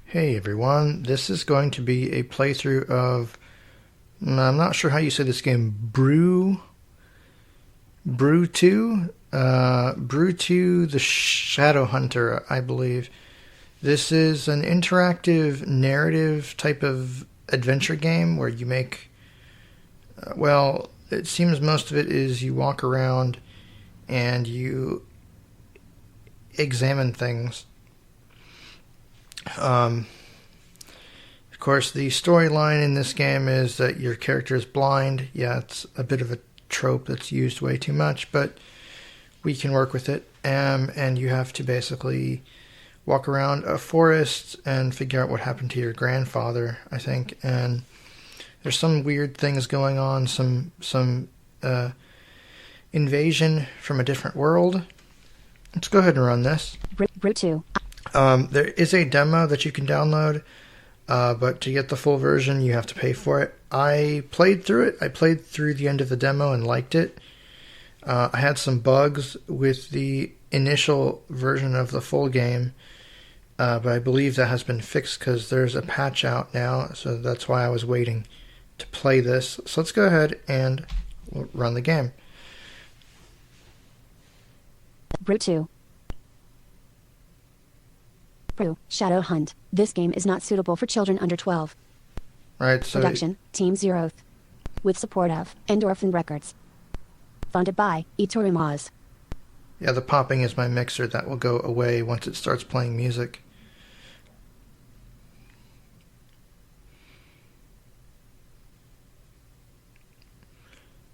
Hey everyone, this is going to be a playthrough of, I'm not sure how you say this game, Breu2? Breu2 the Shadow Hunter, I believe. This is an interactive narrative type of adventure game where you make, well, it seems most of it is you walk around and you examine things. Of course, the storyline in this game is that your character is blind. Yeah, it's a bit of a trope that's used way too much, but we can work with it. And you have to basically walk around a forest and figure out what happened to your grandfather, I think. And there's some weird things going on, some invasion from a different world. Let's go ahead and run this. Breu2. There is a demo that you can download, but to get the full version, you have to pay for it. I played through it. I played through the end of the demo and liked it. I had some bugs with the initial version of the full game, but I believe that has been fixed because there's a patch out now, so that's why I was waiting to play this. So let's go ahead and run the game. Breu2. Breu, Shadow Hunt. This game is not suitable for children under 12. Right, so Production, Team Zeroth. With support of Endorphin Records. Funded by Ettore Moz. yeah, the popping is my mixer. That will go away once it starts playing music.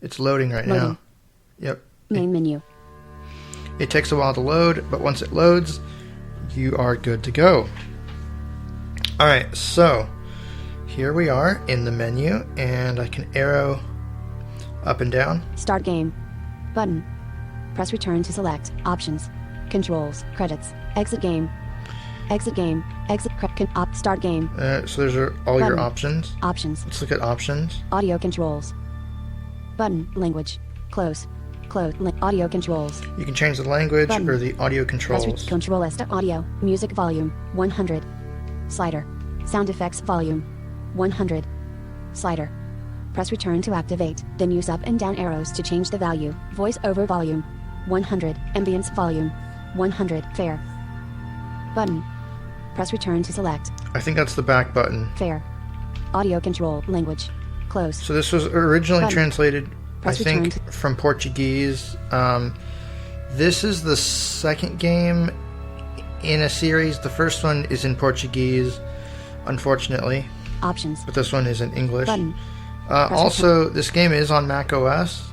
It's loading right now. Loading. Yep. Main menu. It takes a while to load, but once it loads, you are good to go. Alright, so here we are in the menu, and I can arrow up and down. Start game. Button. Press return to select. Options. Controls. Credits. Exit game. Exit game. Exit start game. So there's all your Button. options. Options. Let's look at options. Audio controls. Button. Language. Close. Close. Audio controls. You can change the language Button. or the audio controls. Press Control S to audio. Music volume. 100. Slider. Sound effects volume. 100. Slider. Press return to activate. Then use up and down arrows to change the value. Voice over volume. 100. Ambience volume. 100. Fair. Button. Press return to select. I think that's the back button. Fair. Audio control. Language. Close. So this was originally Button. translated, Press I think, return from Portuguese. This is the second game in a series. The first one is in Portuguese, unfortunately, Options. but this one is in English. Button. Also, this game is on Mac OS.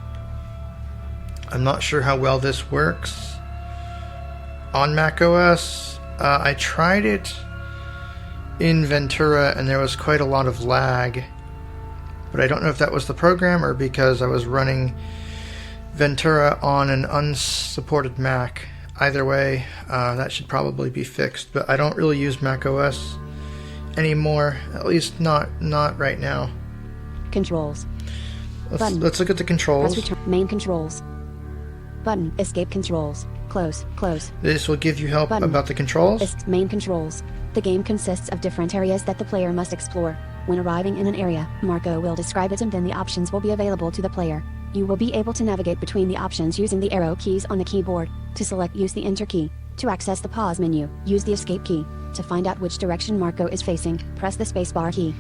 I'm not sure how well this works on Mac OS. I tried it in Ventura, and there was quite a lot of lag. But I don't know if that was the program or because I was running Ventura on an unsupported Mac. Either way, that should probably be fixed. But I don't really use Mac OS anymore, at least not right now. Controls. Button. Let's look at the Press controls. return. Main controls. Button. Escape controls. Close. Close. This will give you help Button. about the controls. Main controls. The game consists of different areas that the player must explore. When arriving in an area, Marco will describe it and then the options will be available to the player. You will be able to navigate between the options using the arrow keys on the keyboard. To select, use the Enter key. To access the pause menu, use the Escape key. To find out which direction Marco is facing, press the spacebar key.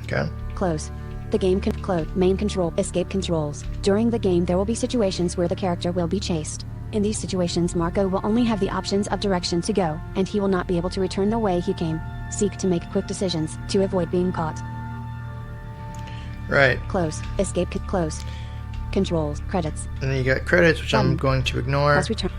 Okay. Close. The game can close. Main control. Escape controls. During the game there will be situations where the character will be chased. In these situations Marco will only have the options of direction to go, and he will not be able to return the way he came. Seek to make quick decisions to avoid being caught. Right. Close. Escape close. Controls. Credits. And then you got credits, which I'm Button. going to ignore. Press return.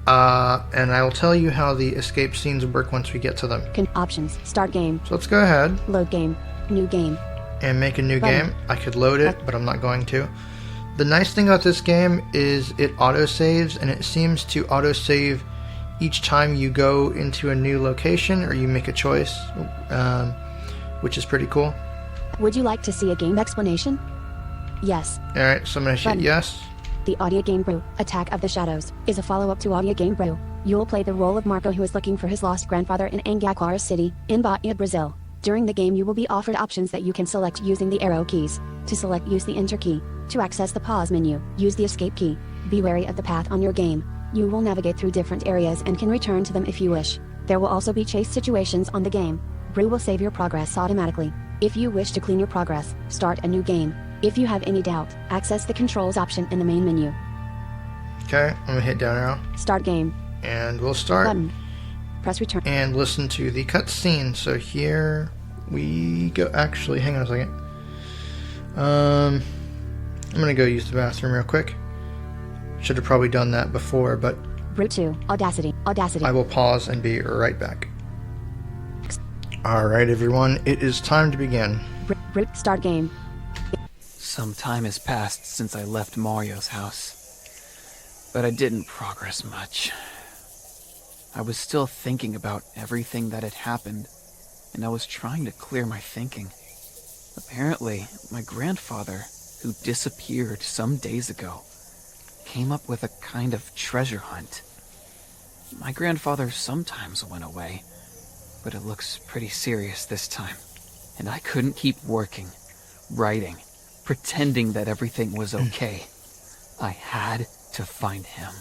And I will tell you how the escape scenes work once we get to them. Options. Start game. So let's go ahead Load game. New game. and make a new Button. game. I could load it, but I'm not going to. The nice thing about this game is it autosaves, and it seems to autosave each time you go into a new location or you make a choice, which is pretty cool. Would you like to see a game explanation? Yes. Alright, so I'm going to hit Button. yes. The audio game Breu, Attack of the Shadows, is a follow-up to audio game Breu, You will play the role of Marco, who is looking for his lost grandfather in Angaquara City, in Bahia, Brazil. During the game, you will be offered options that you can select using the arrow keys. To select, use the Enter key. To access the pause menu, use the Escape key. Be wary of the path on your game. You will navigate through different areas and can return to them if you wish. There will also be chase situations on the game. Breu will save your progress automatically. If you wish to clean your progress, start a new game. If you have any doubt, access the controls option in the main menu. Okay, I'm gonna hit down arrow. Start game. And we'll start. Button. Press return. And listen to the cutscene. So here we go. Actually, hang on a second. I'm gonna go use the bathroom real quick. Should have probably done that before, but Breu2, Audacity. I will pause and be right back. Alright everyone, it is time to begin. Start game. Some time has passed since I left Mario's house, but I didn't progress much. I was still thinking about everything that had happened, and I was trying to clear my thinking. Apparently, my grandfather, who disappeared some days ago, came up with a kind of treasure hunt. My grandfather sometimes went away, but it looks pretty serious this time. And I couldn't keep working, writing, pretending that everything was okay. I had to find him.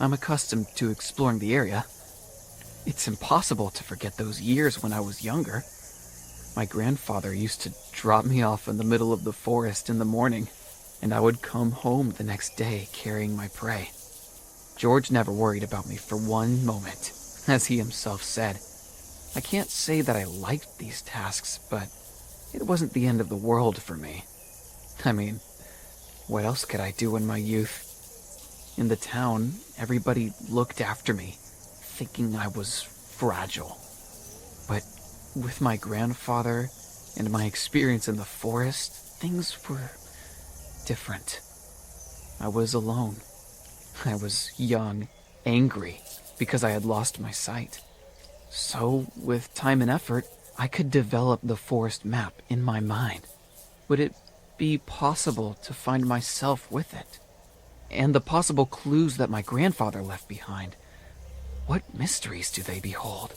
I'm accustomed to exploring the area. It's impossible to forget those years when I was younger. My grandfather used to drop me off in the middle of the forest in the morning, and I would come home the next day carrying my prey. George never worried about me for one moment, as he himself said. I can't say that I liked these tasks, but it wasn't the end of the world for me. I mean, what else could I do in my youth? In the town, everybody looked after me, thinking I was fragile. But with my grandfather and my experience in the forest, things were different. I was alone. I was young, angry, because I had lost my sight. So, with time and effort, I could develop the forest map in my mind. Would it be possible to find myself with it? And the possible clues that my grandfather left behind. What mysteries do they behold?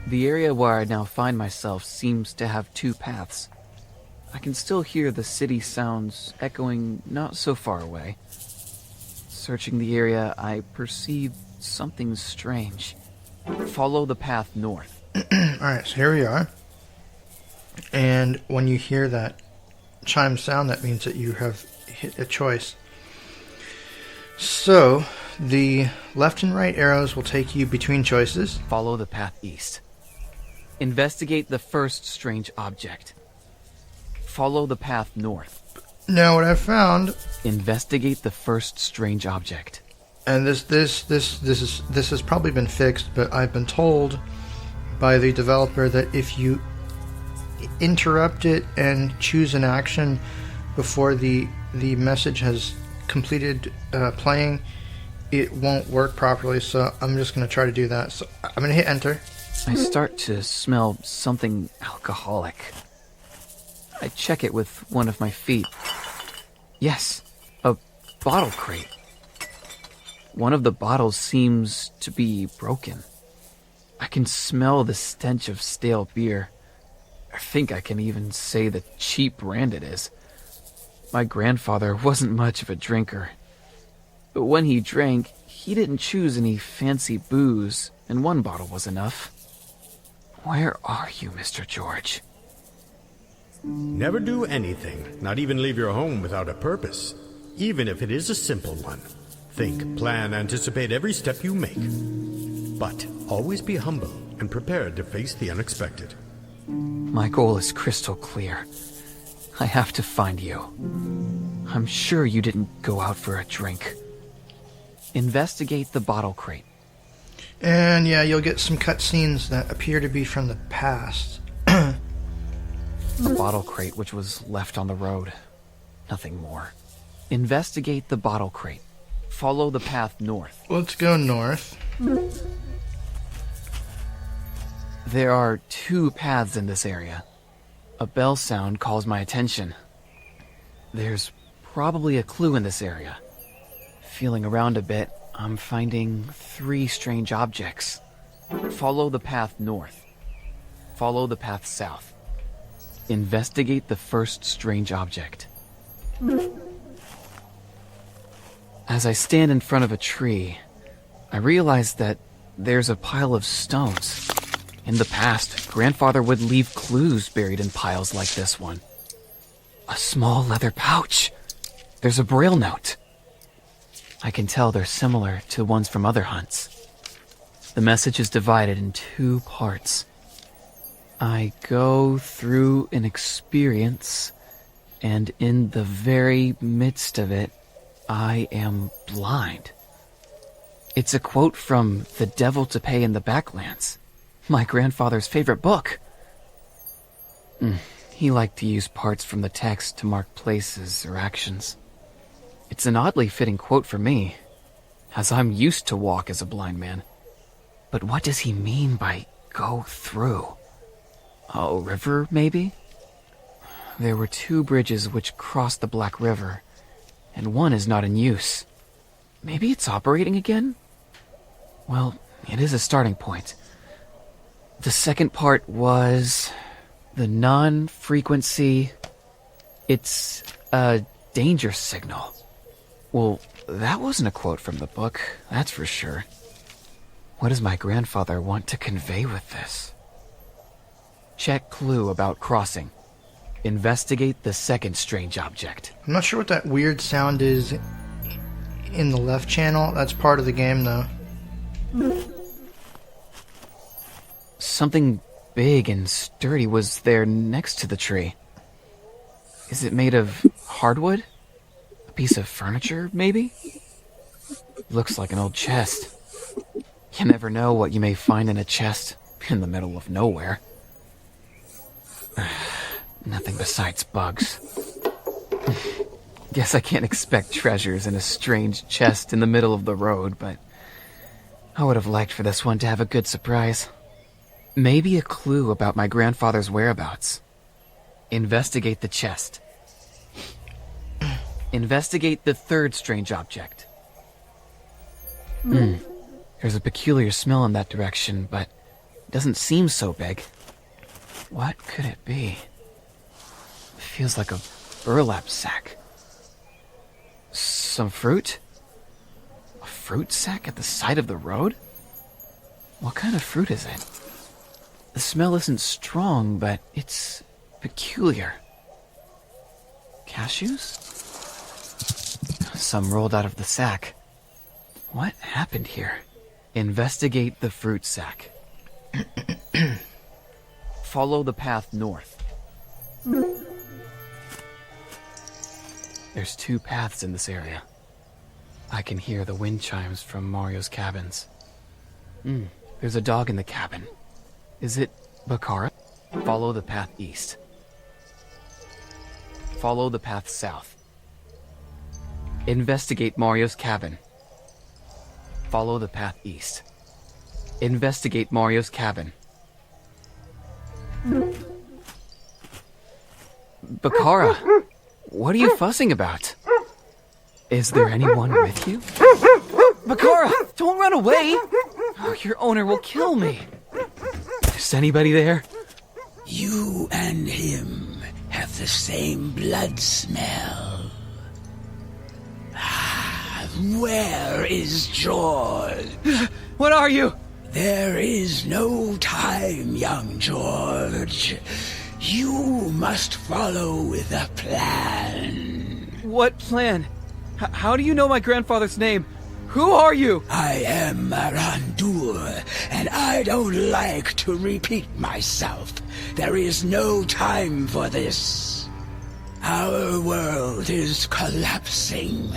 The area where I now find myself seems to have two paths. I can still hear the city sounds echoing not so far away. Searching the area, I perceive something strange. Follow the path north. Alright, so here we are. And when you hear that chime sound, that means that you have hit a choice. So, the left and right arrows will take you between choices. Follow the path east. Investigate the first strange object. Follow the path north. Now what I've found, Investigate the first strange object. and this has probably been fixed, but I've been told by the developer that if you interrupt it and choose an action before the message has completed playing, it won't work properly. So I'm just going to try to do that. So I'm going to hit enter. I start to smell something alcoholic. I check it with one of my feet. Yes, a bottle crate. One of the bottles seems to be broken. I can smell the stench of stale beer. I think I can even say the cheap brand it is. My grandfather wasn't much of a drinker. But when he drank, he didn't choose any fancy booze, and one bottle was enough. Where are you, Mr. George? Never do anything, not even leave your home without a purpose, even if it is a simple one. Think, plan, anticipate every step you make. But always be humble and prepared to face the unexpected. My goal is crystal clear. I have to find you. I'm sure you didn't go out for a drink. Investigate the bottle crate. And yeah, you'll get some cutscenes that appear to be from the past. The bottle crate which was left on the road. Nothing more. Investigate the bottle crate. Follow the path north. Let's go north. There are two paths in this area. A bell sound calls my attention. There's probably a clue in this area. Feeling around a bit, I'm finding 3 strange objects. Follow the path north. Follow the path south. Investigate the first strange object. As I stand in front of a tree, I realize that there's a pile of stones. In the past, Grandfather would leave clues buried in piles like this one. A small leather pouch. There's a braille note. I can tell they're similar to ones from other hunts. The message is divided in 2 parts. I go through an experience, and in the very midst of it, I am blind. It's a quote from The Devil to Pay in the Backlands, my grandfather's favorite book. He liked to use parts from the text to mark places or actions. It's an oddly fitting quote for me, as I'm used to walk as a blind man. But what does he mean by go through? A river, maybe? There were 2 bridges which crossed the Black River, and one is not in use. Maybe it's operating again? Well, it is a starting point. The second part was the non-frequency. It's a danger signal. Well, that wasn't a quote from the book, that's for sure. What does my grandfather want to convey with this? Check clue about crossing. Investigate the second strange object. I'm not sure what that weird sound is in the left channel. That's part of the game, though. Something big and sturdy was there next to the tree. Is it made of hardwood? A piece of furniture, maybe? Looks like an old chest. You never know what you may find in a chest in the middle of nowhere. Nothing besides bugs. Guess I can't expect treasures in a strange chest in the middle of the road, but I would have liked for this one to have a good surprise. Maybe a clue about my grandfather's whereabouts. Investigate the chest. Investigate the third strange object. There's a peculiar smell in that direction, but it doesn't seem so big. What could it be? It feels like a burlap sack. Some fruit? A fruit sack at the side of the road? What kind of fruit is it? The smell isn't strong, but it's peculiar. Cashews? Some rolled out of the sack. What happened here? Investigate the fruit sack. Follow the path north. There's 2 paths in this area. I can hear the wind chimes from Mario's cabins. There's a dog in the cabin. Is it Bakara? Follow the path east. Follow the path south. Investigate Mario's cabin. Follow the path east. Investigate Mario's cabin. Bakara, what are you fussing about? Is there anyone with you? Bakara, don't run away! Oh, your owner will kill me. Is anybody there? You and him have the same blood smell. Where is George? What are you? There is no time, young George. You must follow the plan. What plan? How do you know my grandfather's name? Who are you? I am Marandur, and I don't like to repeat myself. There is no time for this. Our world is collapsing,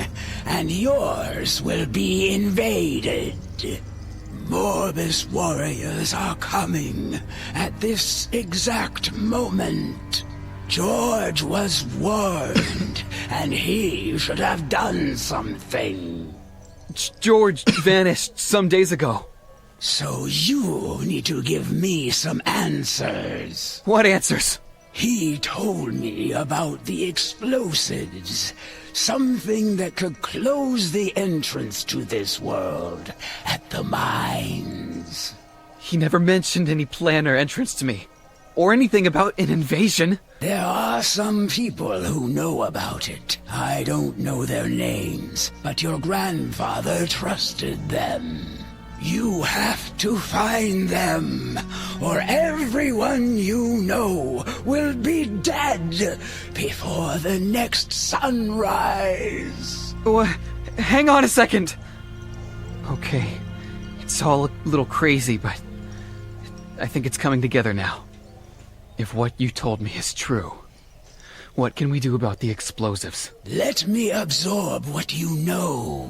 and yours will be invaded. Morbus warriors are coming at this exact moment. George was warned, and he should have done something. George vanished some days ago. So you need to give me some answers. What answers? He told me about the explosives. Something that could close the entrance to this world at the mines. He never mentioned any plan or entrance to me. Or anything about an invasion. There are some people who know about it. I don't know their names, but your grandfather trusted them. You have to find them, or everyone you know will be dead before the next sunrise. Hang on a second. Okay, it's all a little crazy, but I think it's coming together now. If what you told me is true, what can we do about the explosives? Let me absorb what you know.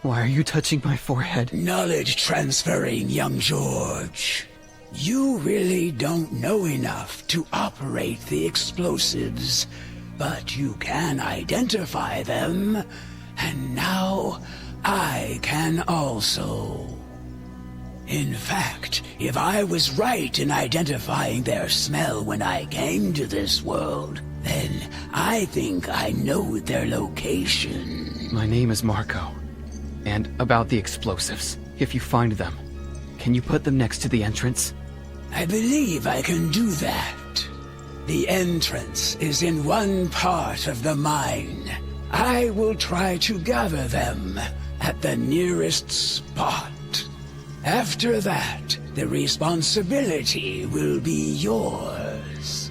Why are you touching my forehead? Knowledge transferring, young George. You really don't know enough to operate the explosives, but you can identify them, and now I can also. In fact, if I was right in identifying their smell when I came to this world, then I think I know their location. My name is Marco. And about the explosives. If you find them, can you put them next to the entrance? I believe I can do that. The entrance is in one part of the mine. I will try to gather them at the nearest spot. After that, the responsibility will be yours.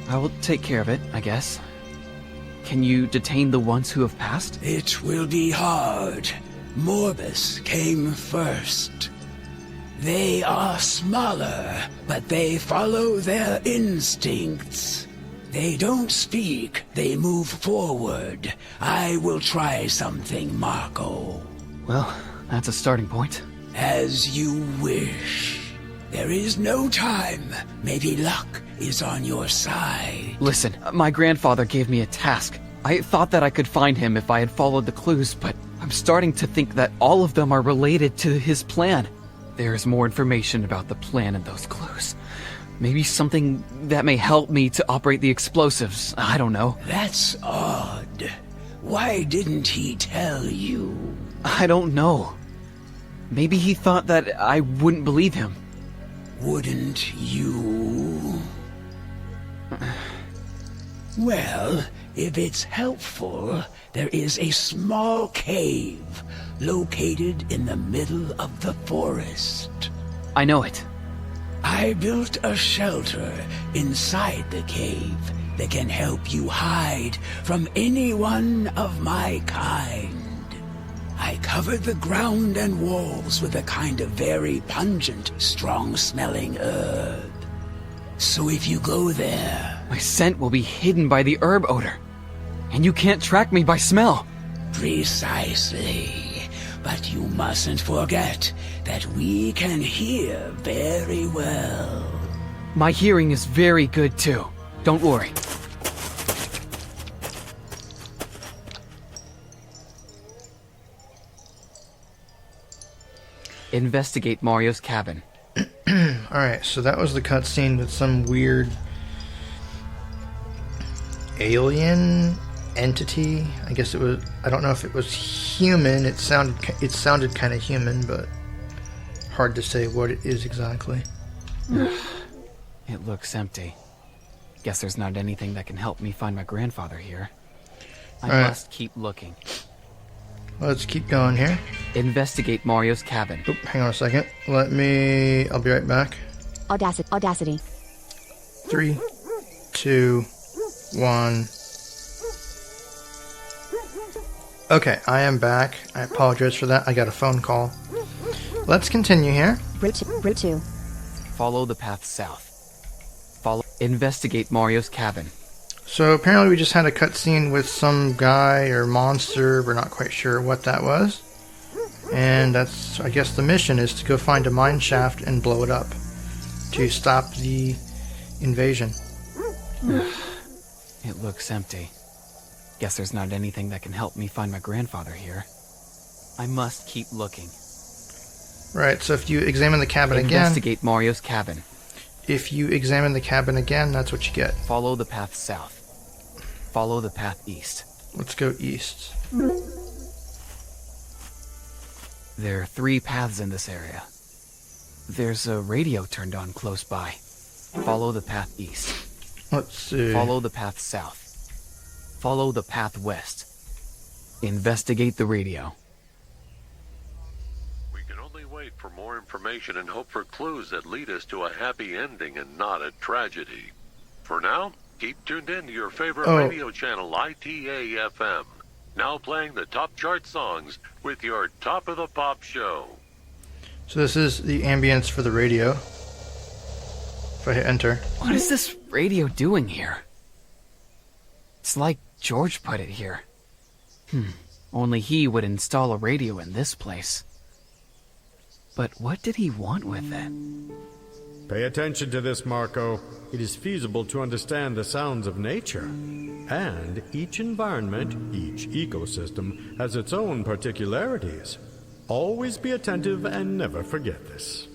I will take care of it, I guess. Can you detain the ones who have passed? It will be hard. Morbus came first. They are smaller, but they follow their instincts. They don't speak, they move forward. I will try something, Marco. Well, that's a starting point. As you wish. There is no time. Maybe luck is on your side. Listen, my grandfather gave me a task. I thought that I could find him if I had followed the clues, but I'm starting to think that all of them are related to his plan. There is more information about the plan in those clues. Maybe something that may help me to operate the explosives. I don't know. That's odd. Why didn't he tell you? I don't know. Maybe he thought that I wouldn't believe him. Wouldn't you? Well, if it's helpful, there is a small cave located in the middle of the forest. I know it. I built a shelter inside the cave that can help you hide from anyone of my kind. I covered the ground and walls with a kind of very pungent, strong-smelling herb. So if you go there... My scent will be hidden by the herb odor. And you can't track me by smell. Precisely. But you mustn't forget that we can hear very well. My hearing is very good too. Don't worry. Investigate Mario's cabin. Alright, so that was the cutscene with some weird alien entity. I guess it was, I don't know if it was human. It sounded kind of human, but hard to say what it is exactly. It looks empty. Guess there's not anything that can help me find my grandfather here. I must keep looking. Let's keep going here. Investigate Mario's cabin. Oop, hang on a second. I'll be right back. Audacity. 3, 2, 1. Okay, I am back. I apologize for that. I got a phone call. Let's continue here. Breu2. Follow the path south. Investigate Mario's cabin. So apparently we just had a cutscene with some guy or monster. We're not quite sure what that was. And that's, I guess the mission is to go find a mine shaft and blow it up to stop the invasion. It looks empty. Guess there's not anything that can help me find my grandfather here. I must keep looking. Right, so if you examine the cabin Investigate Mario's cabin. If you examine the cabin again, that's what you get. Follow the path south. Follow the path east. Let's go east. There are 3 paths in this area. There's a radio turned on close by. Follow the path east. Let's see. Follow the path south. Follow the path west. Investigate the radio. We can only wait for more information and hope for clues that lead us to a happy ending and not a tragedy. For now, keep tuned in to your favorite radio channel, ITA-FM. Now playing the top chart songs with your Top of the Pop show. So this is the ambience for the radio. If I hit enter. What is this radio doing here? It's like George put it here. Only he would install a radio in this place. But what did he want with it? Pay attention to this, Marco. It is feasible to understand the sounds of nature. And each environment, each ecosystem, has its own particularities. Always be attentive and never forget this.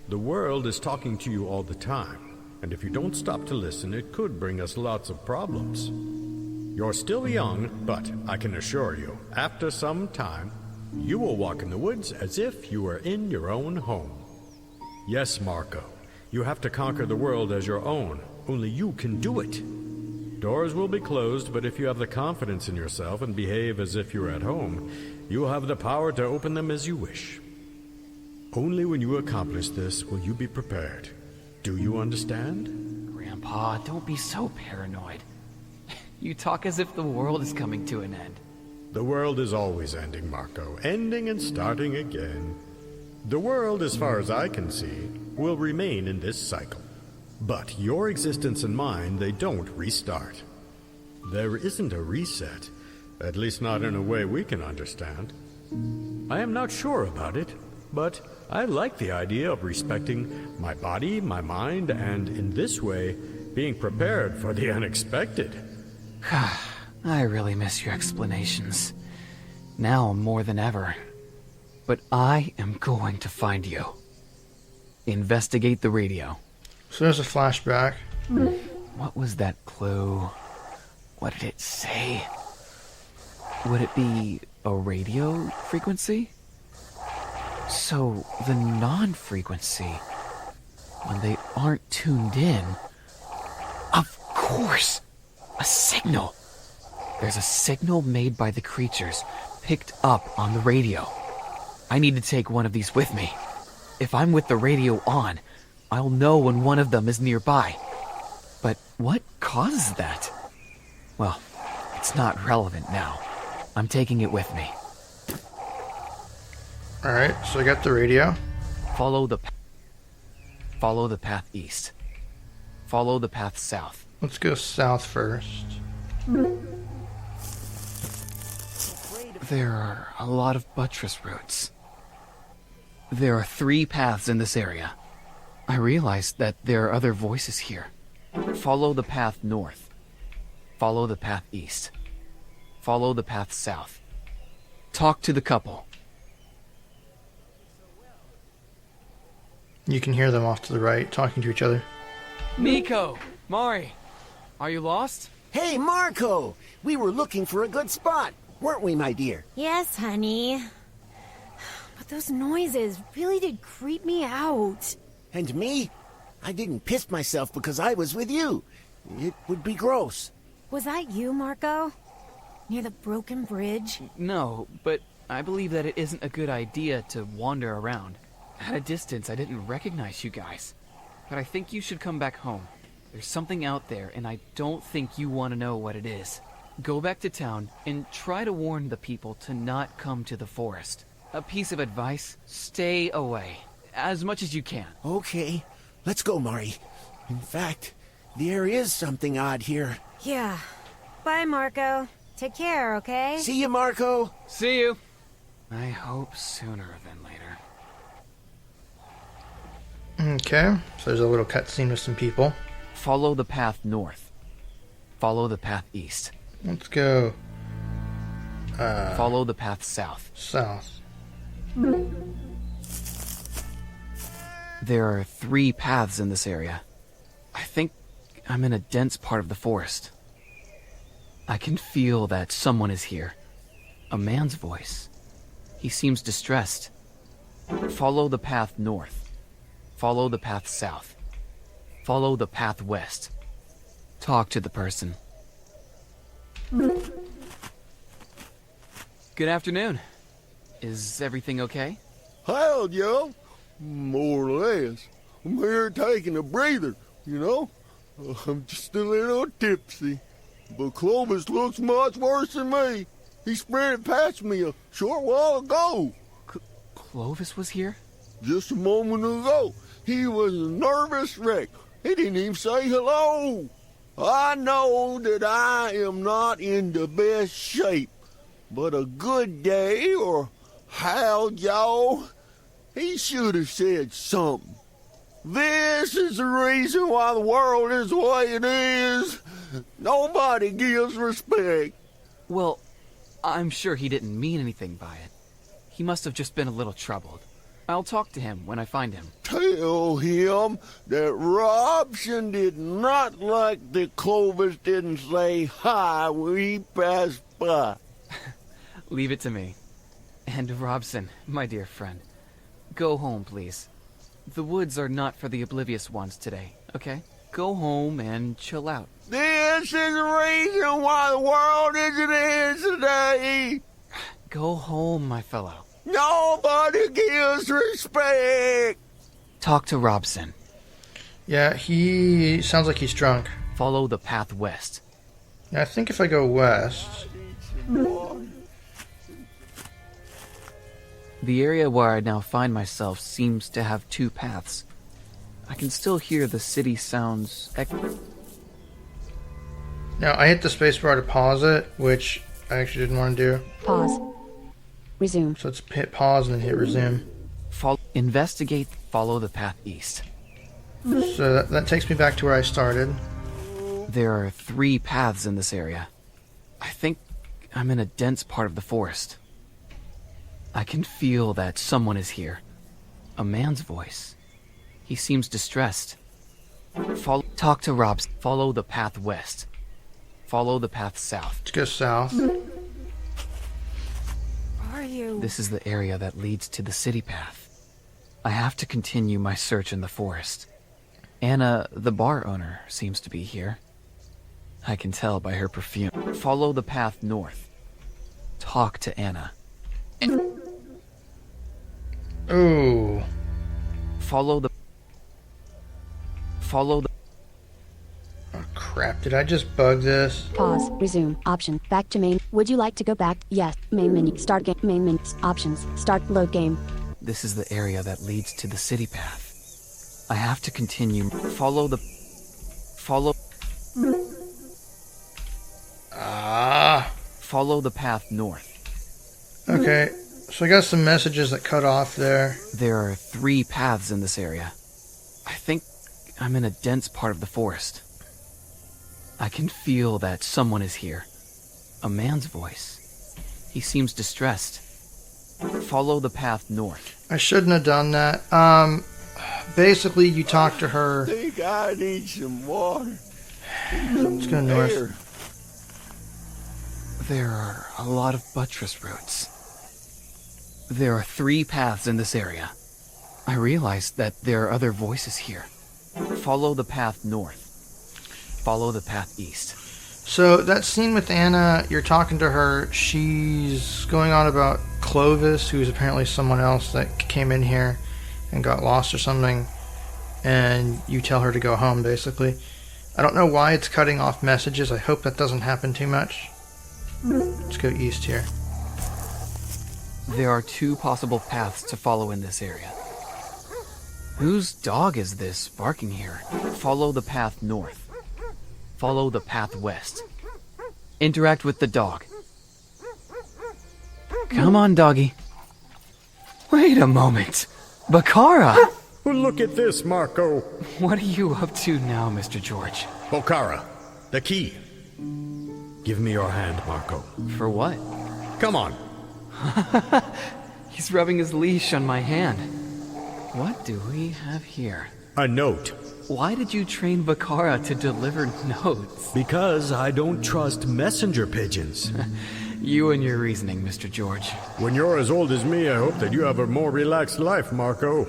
The world is talking to you all the time, and if you don't stop to listen, it could bring us lots of problems. You're still young, but I can assure you, after some time, you will walk in the woods as if you were in your own home. Yes, Marco, you have to conquer the world as your own. Only you can do it. Doors will be closed, but if you have the confidence in yourself and behave as if you're at home, you will have the power to open them as you wish. Only when you accomplish this will you be prepared. Do you understand? Grandpa, don't be so paranoid. You talk as if the world is coming to an end. The world is always ending, Marco. Ending and starting again. The world, as far as I can see, will remain in this cycle. But your existence and mine, they don't restart. There isn't a reset, at least not in a way we can understand. I am not sure about it, but I like the idea of respecting my body, my mind, and in this way, being prepared for the unexpected. I really miss your explanations. Now more than ever. But I am going to find you. Investigate the radio. So there's a flashback. What was that clue? What did it say? Would it be a radio frequency? So the non-frequency, when they aren't tuned in, of course, a signal. There's a signal made by the creatures picked up on the radio. I need to take one of these with me. If I'm with the radio on, I'll know when one of them is nearby. But what causes that? Well, it's not relevant now. I'm taking it with me. Alright, so I got the radio. Follow the path east. Follow the path south. Let's go south first. There are a lot of buttress roots. There are 3 paths in this area. I realized that there are other voices here. Follow the path north. Follow the path east. Follow the path south. Talk to the couple. You can hear them off to the right, talking to each other. Nico! Mari! Are you lost? Hey, Marco! We were looking for a good spot, weren't we, my dear? Yes, honey. But those noises really did creep me out. And me? I didn't piss myself because I was with you. It would be gross. Was that you, Marco? Near the broken bridge? No, but I believe that it isn't a good idea to wander around. At a distance, I didn't recognize you guys. But I think you should come back home. There's something out there, and I don't think you want to know what it is. Go back to town and try to warn the people to not come to the forest. A piece of advice, stay away. As much as you can. Okay, let's go, Mari. In fact, there is something odd here. Yeah. Bye, Marco. Take care, okay? See you, Marco. See you. I hope sooner than later. Okay, so there's a little cutscene with some people. Follow the path north. Follow the path east. Let's go Follow the path south. south. There are 3 paths in this area. I think I'm in a dense part of the forest. I can feel that someone is here. A man's voice. He seems distressed. Follow the path north. Follow the path south. Follow the path west. Talk to the person. Good afternoon. Is everything okay? Hell, yo. More or less. I'm here taking a breather, you know? I'm just a little tipsy. But Clovis looks much worse than me. He sprinted past me a short while ago. Clovis was here? Just a moment ago. He was a nervous wreck. He didn't even say hello. I know that I am not in the best shape. But a good day or how, y'all? He should have said something. This is the reason why the world is the way it is. Nobody gives respect. Well, I'm sure he didn't mean anything by it. He must have just been a little troubled. I'll talk to him when I find him. Tell him that Robson did not like that Clovis didn't say hi when he passed by. Leave it to me. And Robson, my dear friend, go home, please. The woods are not for the oblivious ones today, okay? Go home and chill out. This is the reason why the world isn't is today. Go home, my fellow. Nobody gives respect. Talk to Robson. Yeah, he sounds like he's drunk. Follow the path west. Yeah, I think if I go west... The area where I now find myself seems to have two paths. I can still hear the city sounds Now, I hit the spacebar to pause it, which I actually didn't want to do. Pause. Resume. So let's hit pause and then hit resume. Investigate, follow the path east. So that takes me back to where I started. There are 3 paths in this area. I think I'm in a dense part of the forest. I can feel that someone is here. A man's voice. He seems distressed. Talk to Robs. Follow the path west. Follow the path south. Let's go south. Are you? This is the area that leads to the city path. I have to continue my search in the forest. Anna, the bar owner, seems to be here. I can tell by her perfume. Follow the path north. Talk to Anna. Ooh. Follow the... Oh, crap. Did I just bug this? Pause. Resume. Option. Back to main. Would you like to go back? Yes. Main menu. Start game. Main menu. Options. Start load game. This is the area that leads to the city path. I have to continue. Follow... Follow the path north. Okay. So I got some messages that cut off there. There are 3 paths in this area. I think I'm in a dense part of the forest. I can feel that someone is here. A man's voice. He seems distressed. Follow the path north. I shouldn't have done that. Basically, you talk to her. I think I need some water. Let's go north. There are a lot of buttress roots. There are 3 paths in this area. I realized that there are other voices here. Follow the path north. Follow the path east. So that scene with Anna, you're talking to her. She's going on about Clovis, who's apparently someone else that came in here and got lost or something. And you tell her to go home, basically. I don't know why it's cutting off messages. I hope that doesn't happen too much. Let's go east here. There are 2 possible paths to follow in this area. Whose dog is this barking here? Follow the path north. Follow the path west. Interact with the dog. Come on, doggy. Wait a moment. Bakara! Look at this, Marco. What are you up to now, Mr. George? Bokara, the key. Give me your hand, Marco. For what? Come on. He's rubbing his leash on my hand. What do we have here? A note. why did you train Bakara to deliver notes? Because I don't trust messenger pigeons. You and your reasoning, Mr. George. When you're as old as me, I hope that you have a more relaxed life, Marco.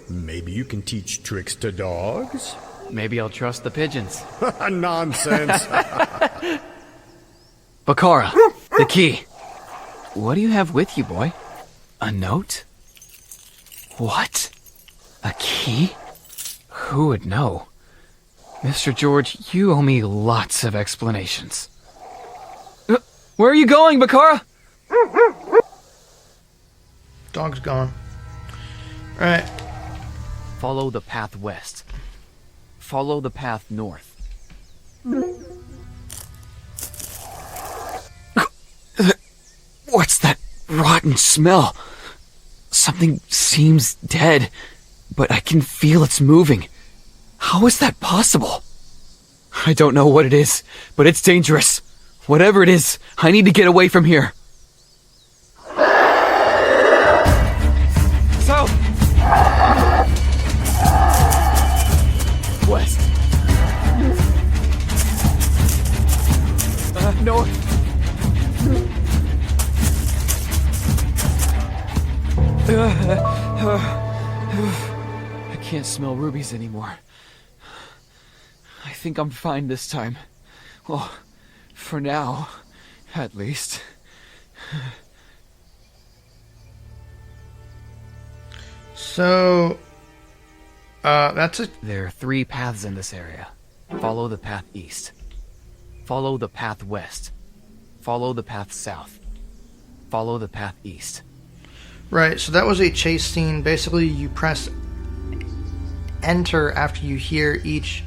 Maybe you can teach tricks to dogs? Maybe I'll trust the pigeons. Nonsense. Bakara, the key. What do you have with you, boy? A note? What? A key? Who would know? Mr. George, you owe me lots of explanations. Where are you going, Bakara? Dog's gone. Alright. Follow the path west. Follow the path north. What's that rotten smell? Something seems dead, but I can feel it's moving. How is that possible? I don't know what it is, but it's dangerous. Whatever it is, I need to get away from here. South! West. North. I can't smell rubies anymore. I think I'm fine this time. Well, for now, at least. So, that's it. There are 3 paths in this area. Follow the path east. Follow the path west. Follow the path south. Follow the path east. Right, so that was a chase scene. Basically, you press enter after you hear each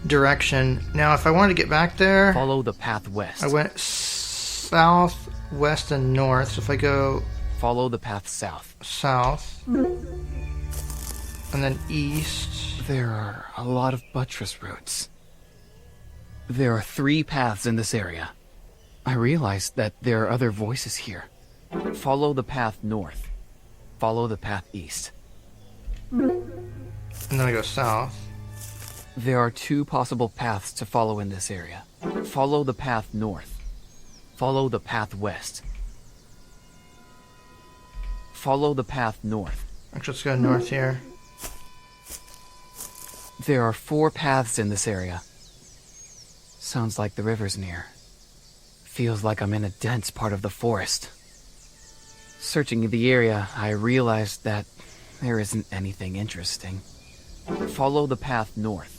direction. Now, if I wanted to get back there... Follow the path west. I went south, west, and north. So if I go... Follow the path south. South. And then east. There are a lot of buttress routes. There are 3 paths in this area. I realized that there are other voices here. Follow the path north. Follow the path east. And then I go south. There are 2 possible paths to follow in this area. Follow the path north. Follow the path west. Follow the path north. Actually, let's go north here. There are 4 paths in this area. Sounds like the river's near. Feels like I'm in a dense part of the forest. Searching the area, I realized that there isn't anything interesting. Follow the path north.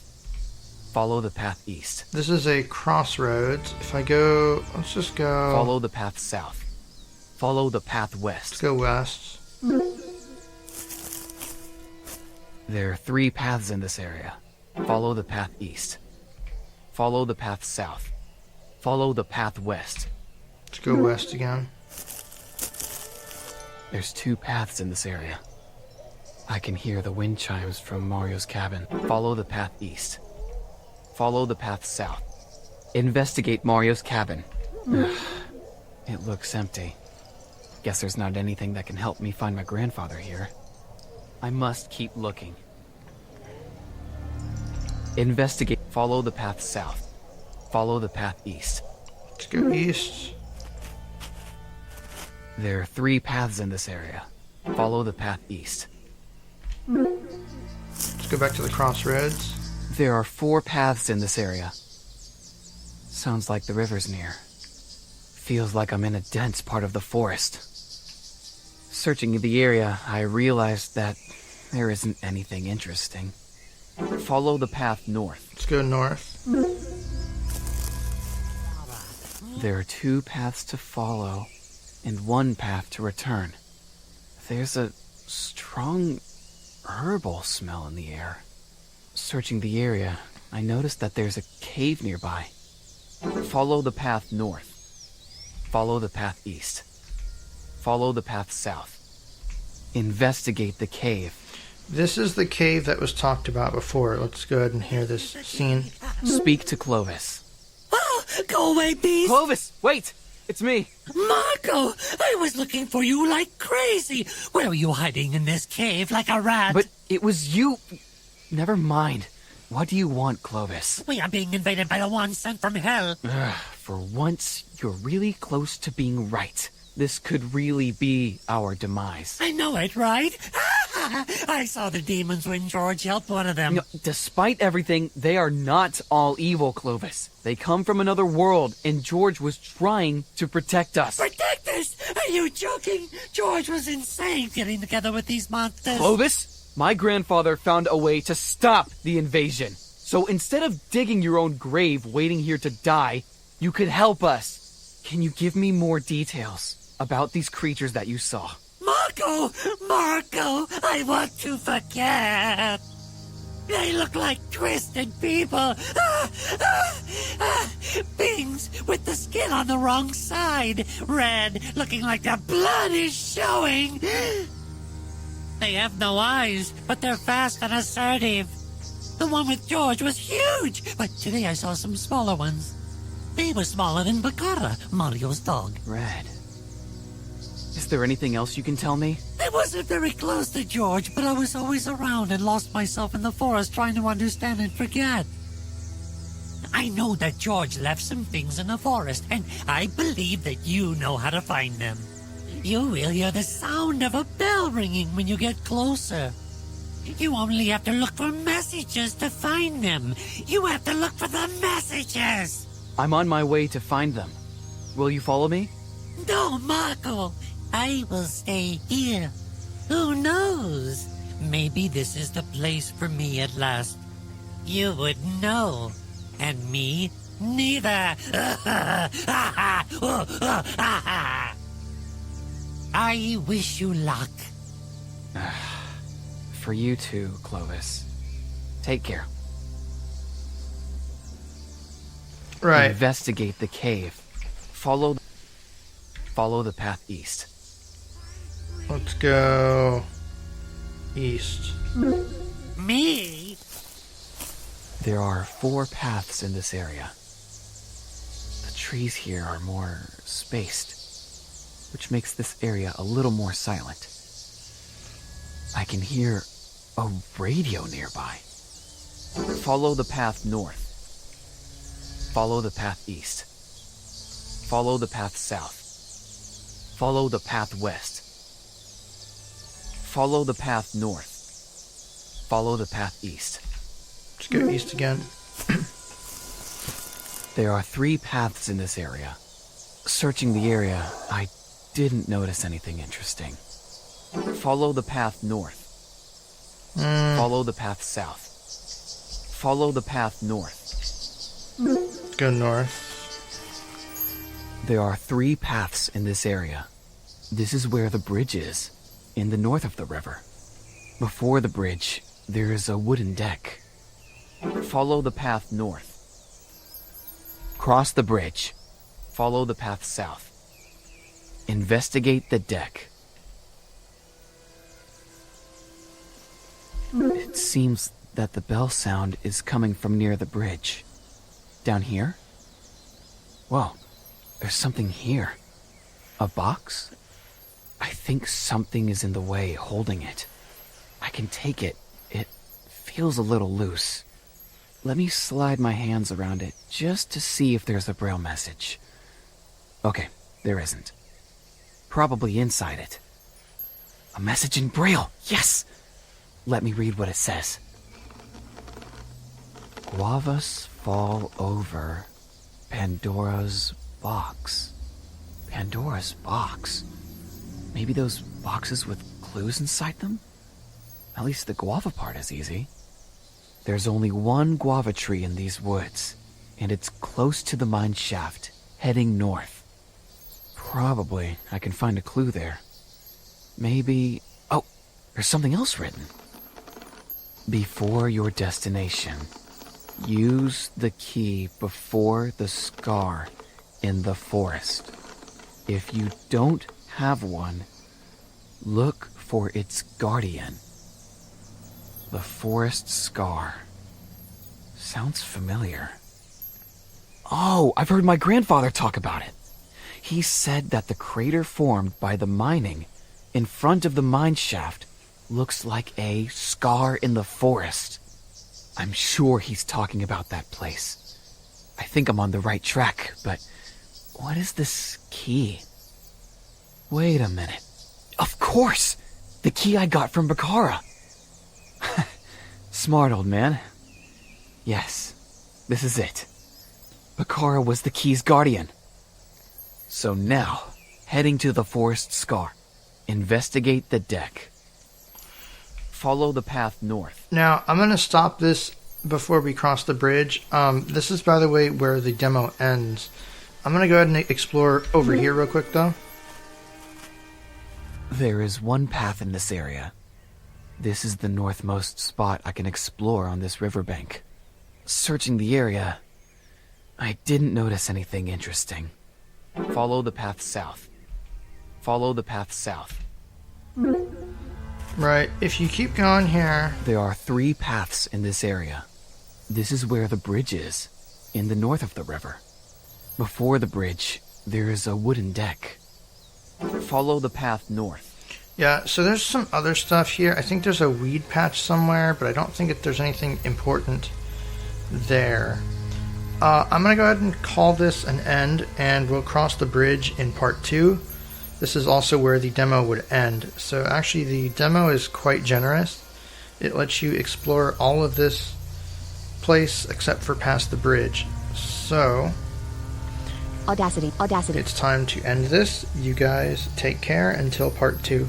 Follow the path east. This is a crossroads. If I go... Let's just go... Follow the path south. Follow the path west. Let's go west. There are 3 paths in this area. Follow the path east. Follow the path south. Follow the path west. Let's go west again. There's 2 paths in this area. I can hear the wind chimes from Mario's cabin. Follow the path east. Follow the path south. Investigate Mario's cabin. It looks empty. Guess there's not anything that can help me find my grandfather here. I must keep looking. Investigate. Follow the path south. Follow the path east. Let's go east. There are 3 paths in this area. Follow the path east. Let's go back to the crossroads. There are 4 paths in this area. Sounds like the river's near. Feels like I'm in a dense part of the forest. Searching the area, I realized that there isn't anything interesting. Follow the path north. Let's go north. There are 2 paths to follow, and 1 path to return. There's a strong herbal smell in the air. Searching the area, I noticed that there's a cave nearby. Follow the path north. Follow the path east. Follow the path south. Investigate the cave. This is the cave that was talked about before. Let's go ahead and hear this scene. Speak to Clovis. Oh, go away, beast! Clovis, wait! It's me! Marco! I was looking for you like crazy! Where were you hiding in this cave like a rat? But it was you... Never mind. What do you want, Clovis? We are being invaded by the one sent from hell. For once, you're really close to being right. This could really be our demise. I know it, right? I saw the demons when George helped one of them. You know, despite everything, they are not all evil, Clovis. They come from another world, and George was trying to protect us. Protect us? Are you joking? George was insane getting together with these monsters. Clovis, my grandfather found a way to stop the invasion. So instead of digging your own grave waiting here to die, you could help us. Can you give me more details about these creatures that you saw? Marco, I want to forget. They look like twisted people. Beings with the skin on the wrong side. Red, looking like their blood is showing. They have no eyes, but they're fast and assertive. The one with George was huge, but today I saw some smaller ones. They were smaller than Bacara, Mario's dog. Red. Is there anything else you can tell me? I wasn't very close to George, but I was always around and lost myself in the forest trying to understand and forget. I know that George left some things in the forest, and I believe that you know how to find them. You will hear the sound of a bell ringing when you get closer. You only have to look for messages to find them. You have to look for the messages. I'm on my way to find them. Will you follow me? No, Marco. I will stay here. Who knows? Maybe this is the place for me at last. You would know. And me, neither. I wish you luck. For you too, Clovis. Take care. Right. Investigate the cave. Follow the path east. Let's go east. Me? There are 4 paths in this area. The trees here are more spaced, which makes this area a little more silent. I can hear a radio nearby. Follow the path north. Follow the path east. Follow the path south. Follow the path west. Follow the path north. Follow the path east. Let's go east again. There are 3 paths in this area. Searching the area, I didn't notice anything interesting. Follow the path north. Follow the path south. Follow the path north. Let's go north. There are 3 paths in this area. This is where the bridge is, in the north of the river. Before the bridge, there is a wooden deck. Follow the path north. Cross the bridge. Follow the path south. Investigate the deck. It seems that the bell sound is coming from near the bridge. Down here? Whoa, there's something here. A box? I think something is in the way holding it. I can take it. It feels a little loose. Let me slide my hands around it just to see if there's a Braille message. Okay, there isn't. Probably inside it. A message in Braille, yes! Let me read what it says. Guavas fall over Pandora's box. Pandora's box? Maybe those boxes with clues inside them? At least the guava part is easy. There's only one guava tree in these woods, and it's close to the mine shaft, heading north. Probably I can find a clue there. Maybe... Oh, there's something else written. Before your destination, use the key before the scar in the forest. If you don't have one, look for its guardian. The forest scar. Sounds familiar. Oh, I've heard my grandfather talk about it. He said that the crater formed by the mining in front of the mine shaft looks like a scar in the forest. I'm sure he's talking about that place. I think I'm on the right track, but what is this key? Wait a minute. Of course! The key I got from Bakara. Smart, old man. Yes, this is it. Bakara was the key's guardian. So now, heading to the forest scar. Investigate the deck. Follow the path north. Now, I'm going to stop this before we cross the bridge. This is, by the way, where the demo ends. I'm going to go ahead and explore over here real quick, though. There is one path in this area. This is the northmost spot I can explore on this riverbank. Searching the area, I didn't notice anything interesting. Follow the path south. Follow the path south. Right, if you keep going here... There are 3 paths in this area. This is where the bridge is, in the north of the river. Before the bridge, there is a wooden deck. Follow the path north. Yeah, so there's some other stuff here. I think there's a weed patch somewhere, but I don't think that there's anything important there. I'm going to go ahead and call this an end, and we'll cross the bridge in part 2. This is also where the demo would end. So actually the demo is quite generous. It lets you explore all of this place except for past the bridge. So... Audacity. It's time to end this. You guys take care until part 2.